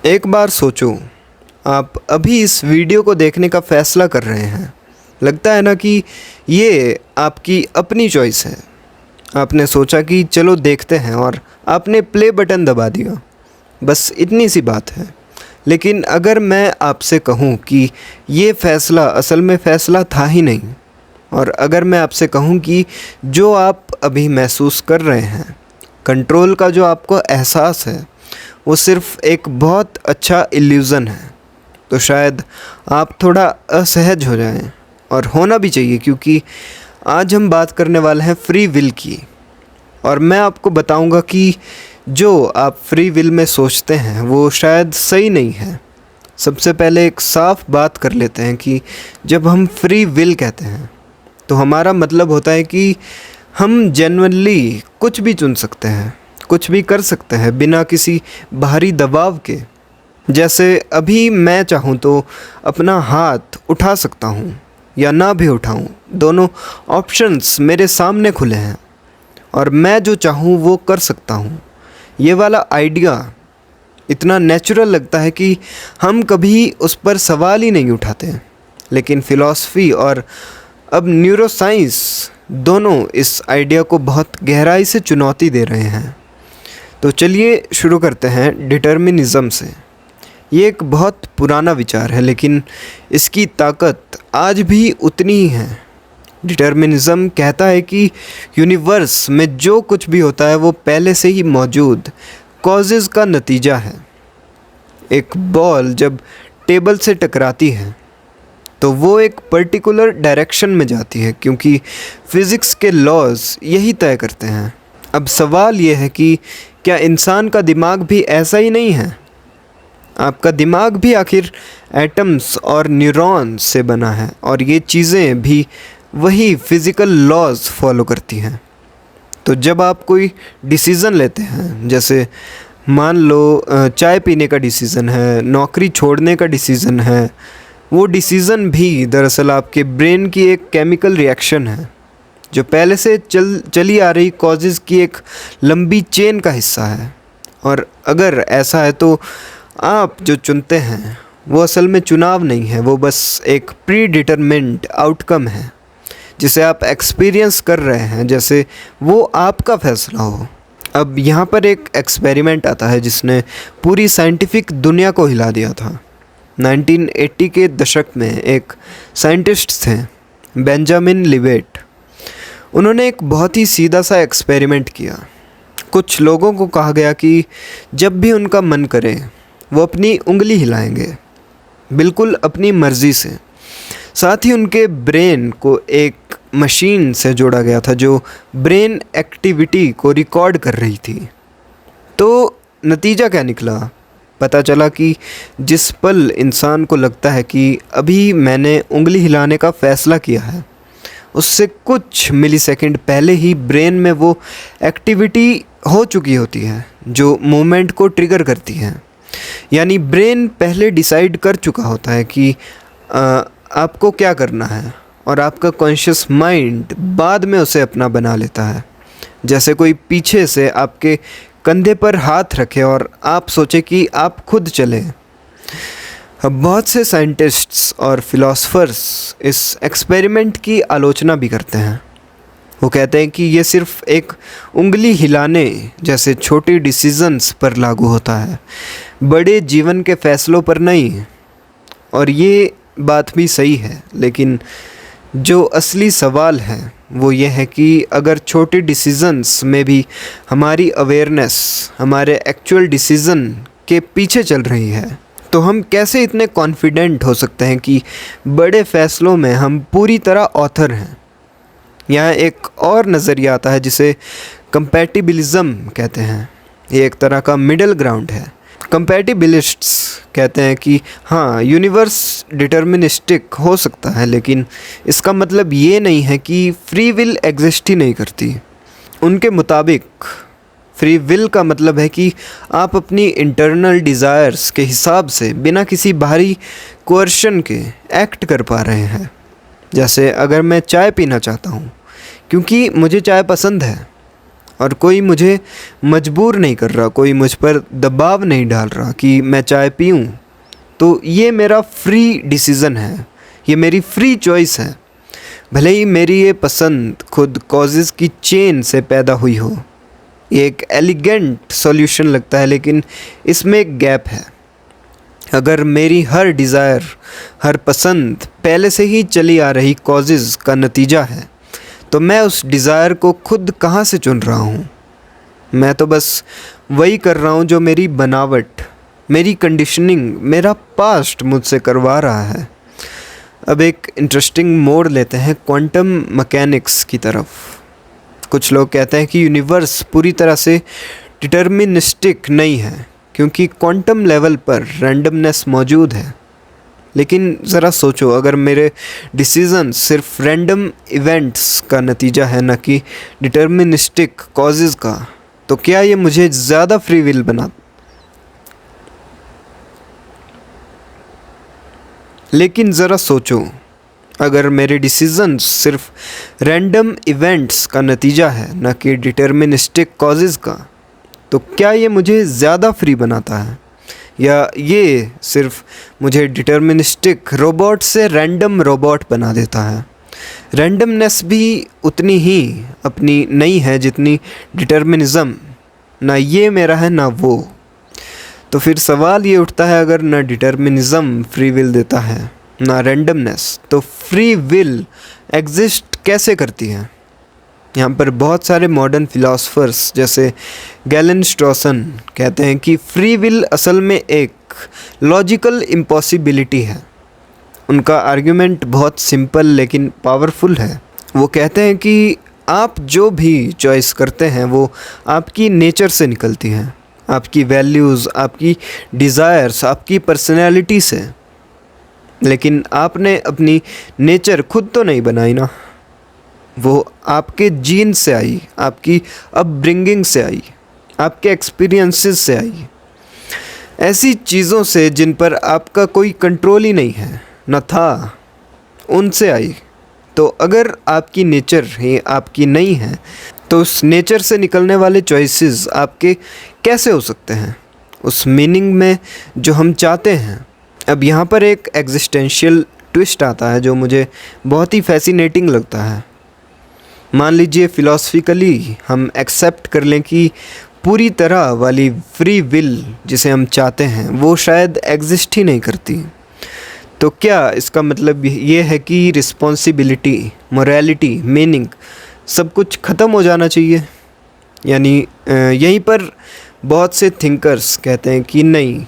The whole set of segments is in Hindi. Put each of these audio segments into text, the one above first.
एक बार सोचो, आप अभी इस वीडियो को देखने का फ़ैसला कर रहे हैं। लगता है ना कि ये आपकी अपनी चॉइस है। आपने सोचा कि चलो देखते हैं और आपने प्ले बटन दबा दिया। बस इतनी सी बात है। लेकिन अगर मैं आपसे कहूँ कि ये फ़ैसला असल में फ़ैसला था ही नहीं, और अगर मैं आपसे कहूँ कि जो आप अभी महसूस कर रहे हैं, कंट्रोल का जो आपको एहसास है, वो सिर्फ़ एक बहुत अच्छा इल्यूज़न है, तो शायद आप थोड़ा असहज हो जाएं। और होना भी चाहिए, क्योंकि आज हम बात करने वाले हैं फ्री विल की। और मैं आपको बताऊंगा कि जो आप फ्री विल में सोचते हैं वो शायद सही नहीं है। सबसे पहले एक साफ बात कर लेते हैं कि जब हम फ्री विल कहते हैं तो हमारा मतलब होता है कि हम जेन्युइनली कुछ भी चुन सकते हैं, कुछ भी कर सकते हैं बिना किसी बाहरी दबाव के। जैसे अभी मैं चाहूँ तो अपना हाथ उठा सकता हूँ या ना भी उठाऊँ, दोनों ऑप्शंस मेरे सामने खुले हैं और मैं जो चाहूँ वो कर सकता हूँ। ये वाला आइडिया इतना नेचुरल लगता है कि हम कभी उस पर सवाल ही नहीं उठाते। लेकिन फ़िलॉसफी और अब न्यूरोसाइंस दोनों इस आइडिया को बहुत गहराई से चुनौती दे रहे हैं। तो चलिए शुरू करते हैं डिटर्मिनिज़म से। ये एक बहुत पुराना विचार है, लेकिन इसकी ताकत आज भी उतनी ही है। डिटर्मिनिज़म कहता है कि यूनिवर्स में जो कुछ भी होता है वो पहले से ही मौजूद कॉजेज़ का नतीजा है। एक बॉल जब टेबल से टकराती है तो वो एक पर्टिकुलर डायरेक्शन में जाती है, क्योंकि फ़िज़िक्स के लॉज यही तय करते हैं। अब सवाल ये है कि क्या इंसान का दिमाग भी ऐसा ही नहीं है? आपका दिमाग भी आखिर एटम्स और न्यूरॉन्स से बना है, और ये चीज़ें भी वही फिज़िकल लॉज फॉलो करती हैं। तो जब आप कोई डिसीज़न लेते हैं, जैसे मान लो चाय पीने का डिसीज़न है, नौकरी छोड़ने का डिसीज़न है, वो डिसीज़न भी दरअसल आपके ब्रेन की एक केमिकल रिएक्शन है जो पहले से चली आ रही कॉजेज़ की एक लंबी चेन का हिस्सा है। और अगर ऐसा है तो आप जो चुनते हैं वो असल में चुनाव नहीं है, वो बस एक प्री डिटरमिन्ड आउटकम है जिसे आप एक्सपीरियंस कर रहे हैं, जैसे वो आपका फ़ैसला हो। अब यहाँ पर एक एक्सपेरिमेंट आता है जिसने पूरी साइंटिफिक दुनिया को हिला दिया था। 1980 के दशक में एक साइंटिस्ट थे, बेंजामिन लिवेट। उन्होंने एक बहुत ही सीधा सा एक्सपेरिमेंट किया। कुछ लोगों को कहा गया कि जब भी उनका मन करे वो अपनी उंगली हिलाएंगे, बिल्कुल अपनी मर्ज़ी से। साथ ही उनके ब्रेन को एक मशीन से जोड़ा गया था जो ब्रेन एक्टिविटी को रिकॉर्ड कर रही थी। तो नतीजा क्या निकला? पता चला कि जिस पल इंसान को लगता है कि अभी मैंने उंगली हिलाने का फ़ैसला किया है, उससे कुछ मिलीसेकंड पहले ही ब्रेन में वो एक्टिविटी हो चुकी होती है जो मूवमेंट को ट्रिगर करती है। यानी ब्रेन पहले डिसाइड कर चुका होता है कि आपको क्या करना है, और आपका कॉन्शियस माइंड बाद में उसे अपना बना लेता है। जैसे कोई पीछे से आपके कंधे पर हाथ रखे और आप सोचे कि आप खुद चलें। अब बहुत से साइंटिस्ट्स और फिलोसफर्स इस एक्सपेरिमेंट की आलोचना भी करते हैं। वो कहते हैं कि ये सिर्फ एक उंगली हिलाने जैसे छोटी डिसीजंस पर लागू होता है, बड़े जीवन के फ़ैसलों पर नहीं। और ये बात भी सही है, लेकिन जो असली सवाल है वो ये है कि अगर छोटे डिसीजंस में भी हमारी अवेयरनेस हमारे एक्चुअल डिसीज़न के पीछे चल रही है, तो हम कैसे इतने कॉन्फिडेंट हो सकते हैं कि बड़े फ़ैसलों में हम पूरी तरह ऑथर हैं। यहाँ एक और नज़रिया आता है जिसे कंपैटिबिलिज्म कहते हैं। ये एक तरह का मिडल ग्राउंड है। कंपैटिबिलिस्ट्स कहते हैं कि हाँ, यूनिवर्स डिटर्मिनिस्टिक हो सकता है, लेकिन इसका मतलब ये नहीं है कि फ्री विल एग्जिस्ट ही नहीं करती। उनके मुताबिक फ्री विल का मतलब है कि आप अपनी इंटरनल डिज़ायर्स के हिसाब से बिना किसी बाहरी कोअर्शन के एक्ट कर पा रहे हैं। जैसे अगर मैं चाय पीना चाहता हूँ क्योंकि मुझे चाय पसंद है, और कोई मुझे मजबूर नहीं कर रहा, कोई मुझ पर दबाव नहीं डाल रहा कि मैं चाय पीऊँ। तो ये मेरा फ्री डिसीज़न है, ये मेरी फ्री चॉइस है। भले ही मेरी ये पसंद खुद कॉजेज़ की चेन से पैदा हुई हो। ये एक एलिगेंट सॉल्यूशन लगता है, लेकिन इसमें एक गैप है। अगर मेरी हर डिज़ायर, हर पसंद पहले से ही चली आ रही कॉजेज़ का नतीजा है, तो मैं उस डिज़ायर को खुद कहाँ से चुन रहा हूँ? मैं तो बस वही कर रहा हूँ जो मेरी बनावट, मेरी कंडीशनिंग, मेरा पास्ट मुझसे करवा रहा है। अब एक इंटरेस्टिंग मोड़ लेते हैं क्वांटम मैकेनिक्स की तरफ। कुछ लोग कहते हैं कि यूनिवर्स पूरी तरह से डिटर्मिनिस्टिक नहीं है, क्योंकि क्वांटम लेवल पर रैंडमनेस मौजूद है। लेकिन ज़रा सोचो, अगर मेरे डिसीज़न सिर्फ रैंडम इवेंट्स का नतीजा है, न कि डिटर्मिनिस्टिक कॉजेज़ का, तो क्या ये मुझे ज़्यादा फ्री विल बना? लेकिन ज़रा सोचो, अगर मेरे डिसीज़न सिर्फ रैंडम इवेंट्स का नतीजा है, न कि डिटर्मिनिस्टिक कॉजेज़ का, तो क्या ये मुझे ज़्यादा फ्री बनाता है, या ये सिर्फ मुझे डिटर्मिनिस्टिक रोबोट से रैंडम रोबोट बना देता है? रैंडमनेस भी उतनी ही अपनी नहीं है जितनी डिटर्मिनिज़म। ना ये मेरा है ना वो। तो फिर सवाल ये उठता है, अगर ना डिटर्मिनिज़म फ्री विल देता है, ना रैंडमनेस, तो फ्री विल एग्जिस्ट कैसे करती है? यहाँ पर बहुत सारे मॉडर्न फिलोसफर्स जैसे गैलन स्ट्रॉसन कहते हैं कि फ्री विल असल में एक लॉजिकल इम्पॉसिबिलिटी है। उनका आर्ग्यूमेंट बहुत सिंपल लेकिन पावरफुल है। वो कहते हैं कि आप जो भी चॉइस करते हैं वो आपकी नेचर से निकलती हैं, आपकी वैल्यूज़, आपकी डिज़ायर्स, आपकी पर्सनैलिटी से। लेकिन आपने अपनी नेचर खुद तो नहीं बनाई ना, वो आपके जीन से आई, आपकी अपब्रिंगिंग से आई, आपके एक्सपीरियंसेस से आई, ऐसी चीज़ों से जिन पर आपका कोई कंट्रोल ही नहीं है, न था, उनसे आई। तो अगर आपकी नेचर ही आपकी नहीं है, तो उस नेचर से निकलने वाले चॉइसेस आपके कैसे हो सकते हैं उस मीनिंग में जो हम चाहते हैं? अब यहाँ पर एक एग्जिस्टेंशियल ट्विस्ट आता है जो मुझे बहुत ही फैसिनेटिंग लगता है। मान लीजिए फ़िलासफ़िकली हम एक्सेप्ट कर लें कि पूरी तरह वाली फ्री विल जिसे हम चाहते हैं वो शायद एग्जिस्ट ही नहीं करती। तो क्या इसका मतलब ये है कि रिस्पॉन्सिबिलिटी, मोरालिटी, मीनिंग सब कुछ ख़त्म हो जाना चाहिए? यानी यहीं पर बहुत से थिंकर्स कहते हैं कि नहीं,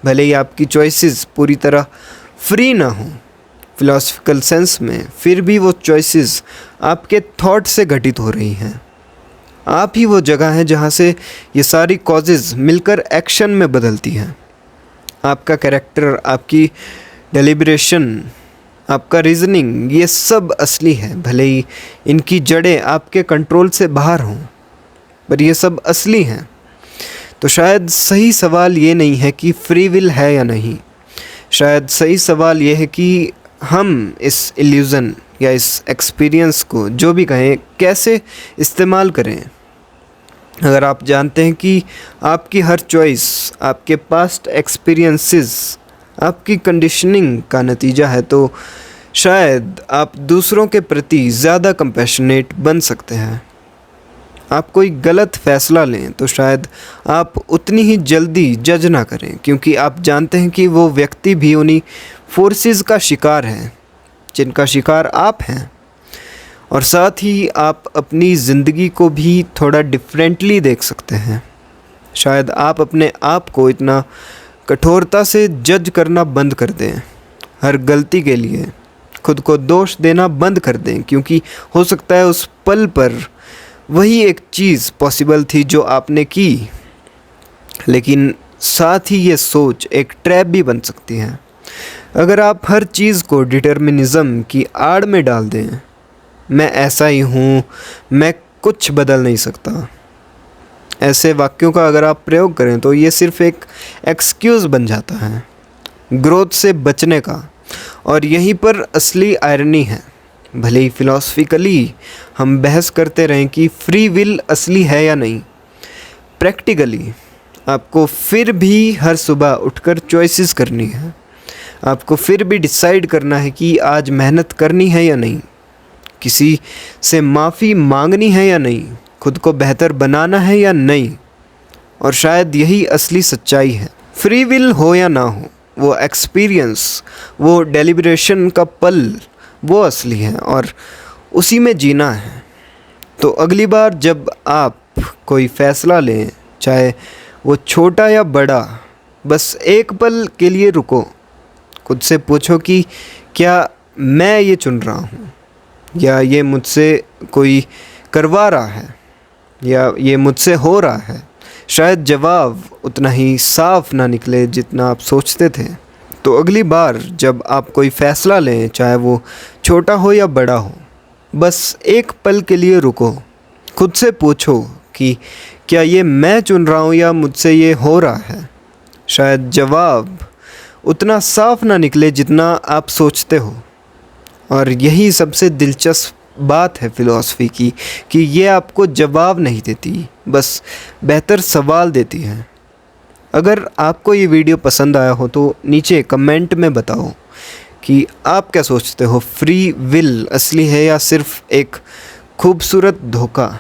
भले ही आपकी चॉइसेस पूरी तरह फ्री ना हों फ़िलासफ़िकल सेंस में, फिर भी वो चॉइसेस आपके थॉट से घटित हो रही हैं। आप ही वो जगह है जहाँ से ये सारी कॉजेज़ मिलकर एक्शन में बदलती हैं। आपका कैरेक्टर, आपकी डेलिब्रेशन, आपका रीज़निंग, ये सब असली है। भले ही इनकी जड़ें आपके कंट्रोल से बाहर हों, पर ये सब असली हैं। तो शायद सही सवाल ये नहीं है कि फ्री विल है या नहीं, शायद सही सवाल ये है कि हम इस इल्यूज़न या इस एक्सपीरियंस को, जो भी कहें, कैसे इस्तेमाल करें। अगर आप जानते हैं कि आपकी हर चॉइस आपके पास्ट एक्सपीरियंसेस, आपकी कंडीशनिंग का नतीजा है, तो शायद आप दूसरों के प्रति ज़्यादा कंपैशनेट बन सकते हैं। आप कोई गलत फ़ैसला लें तो शायद आप उतनी ही जल्दी जज ना करें, क्योंकि आप जानते हैं कि वो व्यक्ति भी उन्हीं फोर्सेस का शिकार है जिनका शिकार आप हैं। और साथ ही आप अपनी ज़िंदगी को भी थोड़ा डिफरेंटली देख सकते हैं। शायद आप अपने आप को इतना कठोरता से जज करना बंद कर दें, हर गलती के लिए खुद को दोष देना बंद कर दें, क्योंकि हो सकता है उस पल पर वही एक चीज़ पॉसिबल थी जो आपने की। लेकिन साथ ही ये सोच एक ट्रैप भी बन सकती है। अगर आप हर चीज़ को डिटर्मिनिज़म की आड़ में डाल दें, मैं ऐसा ही हूँ, मैं कुछ बदल नहीं सकता, ऐसे वाक्यों का अगर आप प्रयोग करें तो ये सिर्फ एक एक्सक्यूज़ बन जाता है ग्रोथ से बचने का। और यहीं पर असली आयरनी है। भले ही फिलॉसफिकली हम बहस करते रहें कि फ्री विल असली है या नहीं, प्रैक्टिकली आपको फिर भी हर सुबह उठकर चॉइसेस करनी है। आपको फिर भी डिसाइड करना है कि आज मेहनत करनी है या नहीं, किसी से माफ़ी मांगनी है या नहीं, खुद को बेहतर बनाना है या नहीं। और शायद यही असली सच्चाई है। फ्री विल हो या ना हो, वो एक्सपीरियंस, वो डेलिब्रेशन का पल, वो असली है और उसी में जीना है। तो अगली बार जब आप कोई फ़ैसला लें, चाहे वो छोटा या बड़ा, बस एक पल के लिए रुको। खुद से पूछो कि क्या मैं ये चुन रहा हूँ, या ये मुझसे कोई करवा रहा है, या ये मुझसे हो रहा है। शायद जवाब उतना ही साफ ना निकले जितना आप सोचते थे। तो अगली बार जब आप कोई फ़ैसला लें, चाहे वो छोटा हो या बड़ा हो, बस एक पल के लिए रुको। खुद से पूछो कि क्या ये मैं चुन रहा हूँ या मुझसे ये हो रहा है। शायद जवाब उतना साफ ना निकले जितना आप सोचते हो। और यही सबसे दिलचस्प बात है फ़िलॉसफ़ी की, कि ये आपको जवाब नहीं देती, बस बेहतर सवाल देती है। अगर आपको ये वीडियो पसंद आया हो तो नीचे कमेंट में बताओ कि आप क्या सोचते हो, फ्री विल असली है या सिर्फ एक खूबसूरत धोखा।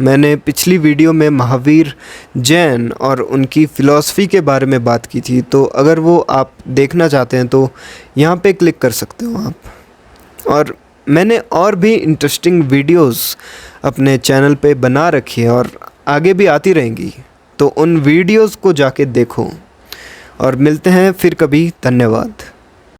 मैंने पिछली वीडियो में महावीर जैन और उनकी फ़िलॉसफ़ी के बारे में बात की थी, तो अगर वो आप देखना चाहते हैं तो यहाँ पे क्लिक कर सकते हो आप। और मैंने और भी इंटरेस्टिंग वीडियोस अपने चैनल पे बना रखी है और आगे भी आती रहेंगी, तो उन वीडियोस को जाके देखो। और मिलते हैं फिर कभी। धन्यवाद।